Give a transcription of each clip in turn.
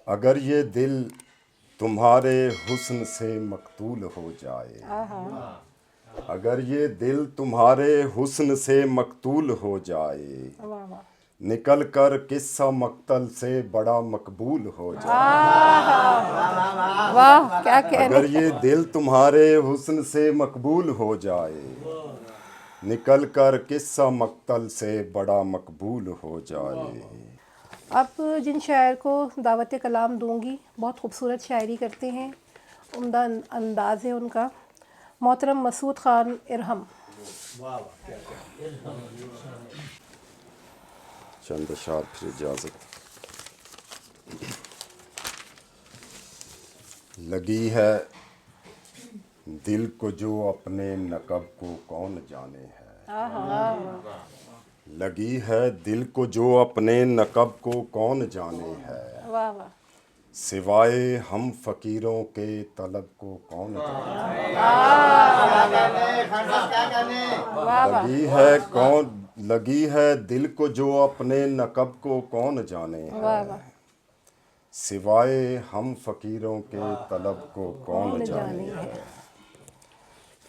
अगर ये दिल तुम्हारे हुस्न से मकतूल हो जाए, अगर ये दिल तुम्हारे हुस्न से मकतूल हो जाए, वाह वाह निकल कर किस्सा मक्तल से बड़ा मकबूल हो जाए। वाह क्या कहने। अगर ये दिल तुम्हारे हुस्न से मकबूल हो जाए, निकल कर किस्सा मक्तल से बड़ा मकबूल हो जाए। अब जिन शायर को दावत कलाम दूंगी, बहुत खूबसूरत शायरी करते हैं, उम्दा अंदाज़ है उनका। मोहतरम मसूद ख़ान इरहम। चंद अशार फिर इजाज़त। लगी है दिल को जो अपने नकब को कौन जाने है, लगी है दिल को जो अपने नकब को कौन जाने है, वाह वाह सिवाय हम फ़कीरों के तलब को कौन जाने वाह वाह है। लगी है दिल को जो अपने नकब को कौन जाने वाह है, वाह सिवाय हम फ़कीरों के तलब को कौन जाने है।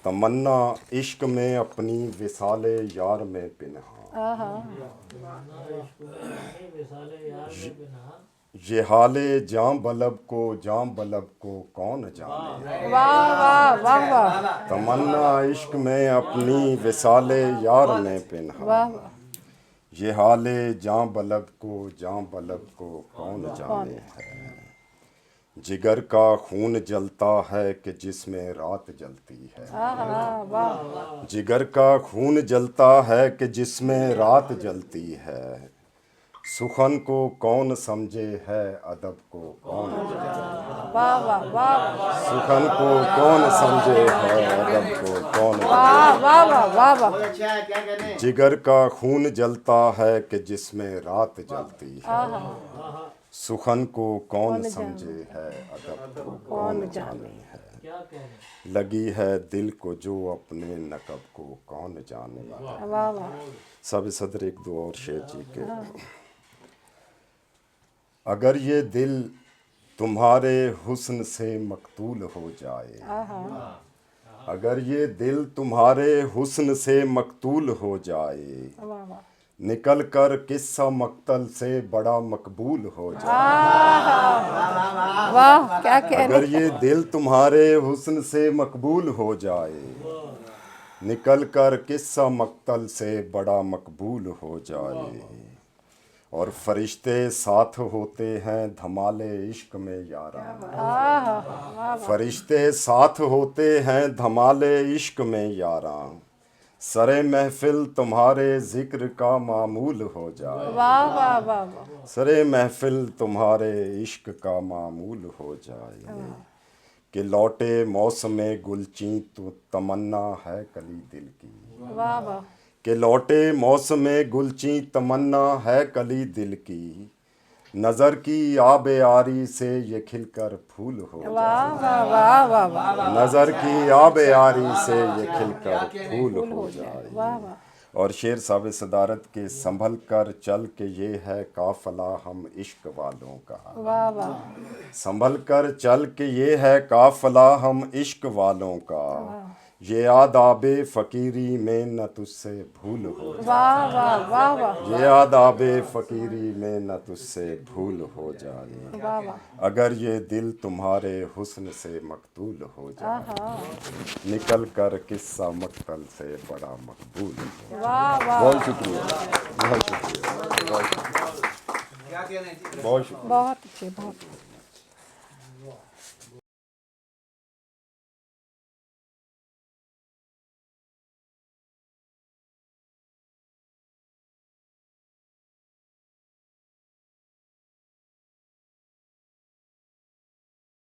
तमन्ना इश्क में अपनी विसाले यार में पिन्हा, ये हाले जां बलब को कौन जाने है। वाह वाह वाह वाह तमन्ना इश्क में अपनी विसाले यार में पिन्हा, वाह वाह ये हाले जां बलब को कौन जाने है। जिगर का खून जलता है कि जिसमें रात जलती है, वाह जिगर का खून जलता है कि जिसमें रात जलती है। सुखन को कौन समझे है, अदब को कौन जाने। वाह वाह वाह सुखन को कौन समझे है, अदब को कौन वाह वाह वाह वाह वाह जाने। जिगर का खून जलता है कि जिसमें रात जलती है। सुखन को कौन समझे है, अदब को कौन जाने है। लगी है दिल को जो अपने नकब को कौन जाने है। वाह वाह सब सदर एक दो और शेर जी के। अगर ये दिल तुम्हारे हुस्न से मकतूल हो जाए, अगर ये दिल तुम्हारे हुस्न से मकतूल हो जाए, वाह वाह निकल कर किस्सा मक्तल से बड़ा मकबूल हो जाए। वाह क्या कहने। अगर ये दिल तुम्हारे हुस्न से मकबूल हो जाए, निकल कर किस्सा मक्तल से बड़ा मकबूल हो जाए। और फरिश्ते साथ होते हैं धमाले इश्क में यारा, फरिश्ते साथ होते हैं धमाले इश्क में यारा। सरे महफिल तुम्हारे जिक्र का मामूल हो जाए, वाह वाह वाह वाह सरे महफिल तुम्हारे इश्क का मामूल हो जाए। कि लौटे मौसमे गुलची तो तमन्ना है कली दिल की, वाह वाह कि लौटे मौसमे गुलची तमन्ना है कली दिल की। नज़र की आबे आरी से ये खिलकर फूल हो जाए, वाह वाह वाह वाह वाह नज़र की आबे आरी से ये खिलकर फूल हो जाए। वाह वाह और शेर साब सदारत के संभल कर चल के ये है काफिला हम इश्क वालों का, वाह वाह संभल कर चल के ये है काफिला हम इश्क वालों का। ये आदाबे फ़कीरी में न तुझसे भूल हो जाए, वाह वाह वाह वाह ये आदाबे फ़कीरी में न तुझसे भूल हो जाए। वाह वाह अगर ये दिल तुम्हारे हुस्न से मकतूल हो जाए, निकल कर किस्सा मक्तल से बड़ा मकबूल हो जाए। वाह वाह बहुत शुक्रिया, बहुत शुक्रिया, बहुत शुक्रिया, बहुत शुक्रिया। बहुत अच्छे बहुत